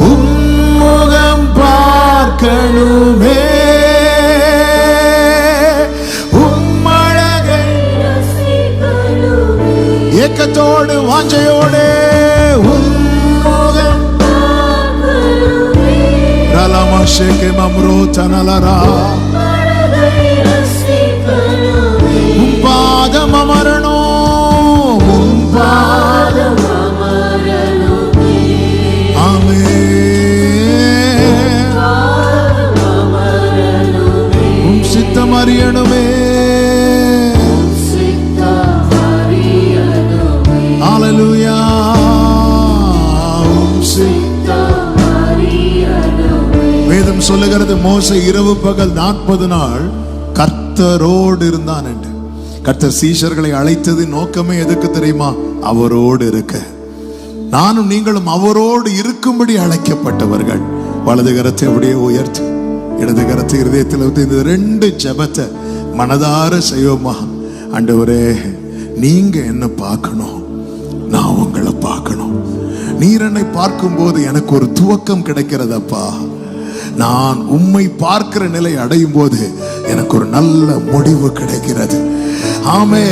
உம்முகம் பார்க்கணுமே, உம்மழகை ஏக்கத்தோடு வாஞ்சையோடு உம்முகம் ரலமஷேகே மம்ரோ தனலரா உம் பாதம் அமரணும், உம் பாதம் சித்தம் அறியணுமே, ஹல்லேலூயா. வேதம் சொல்லுகிறது மோசே இரவு பகல் 40 நாள் கர்த்தரோடு இருந்தான் என்று. கர்த்தர் சீஷர்களை அழைத்தது நோக்கமே எதுக்கு தெரியுமா? அவரோடு இருக்க. நானும் நீங்களும் அவரோடு இருக்கும்படி அழைக்கப்பட்டவர்கள். வலது கரத்தை அப்படியே உயர்த்து, இடது கரத்தை இருதயத்தில் வைத்து இந்த 2 ஜெபத்தை மனதார செய்வோமா? ஆண்டவரே, நீங்க என்ன பார்க்கணும், நான் உங்களை பார்க்கணும். நீர் என்னை பார்க்கும் போது எனக்கு ஒரு துவக்கம் கிடைக்கிறதப்பா. நான் உம்மை பார்க்கிற நிலை அடையும் போது எனக்கு ஒரு நல்ல முடிவு கிடைக்கிறது. ஆமே,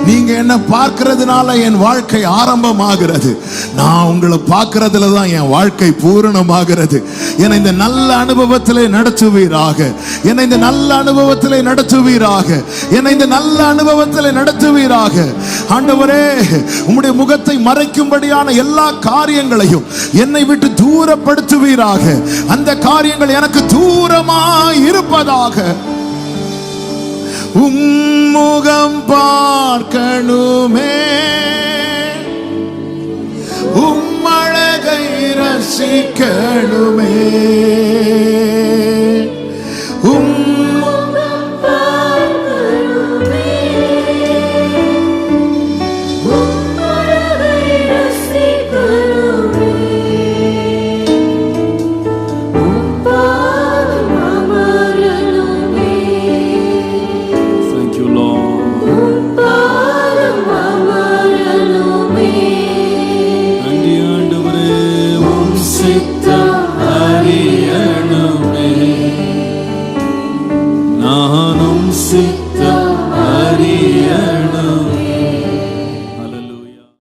நீங்க என்ன பார்க்கிறதுனால என் வாழ்க்கை ஆரம்பமாகிறது. நான் உங்களை பார்க்கிறதுல தான் என் வாழ்க்கை பூரணமாகிறது. என்னை இந்த நல்ல அனுபவத்திலே நடத்துவீராக, என்னை இந்த நல்ல அனுபவத்திலே நடத்துவீராக, என்னை இந்த நல்ல அனுபவத்திலே நடத்துவீராக. ஆண்டவரே, உம்முடைய முகத்தை மறைக்கும்படியான எல்லா காரியங்களையும் என்னை விட்டு தூரப்படுத்துவீராக. அந்த காரியங்கள் எனக்கு தூரமாய் இருப்பதாக. உம்முகம் பார்க்கணுமே, உம்மழகை ரசிக்கணுமே, உம்முகம் பார்க்கணுமே, உம்மழகை ரசிக்கணுமே, உம்பாதம் அமரணுமே. Thank you, Lord. உம்பாதம் அமரணுமே. நன்றி ஆண்டவரே. உம் சித்தம் அறிய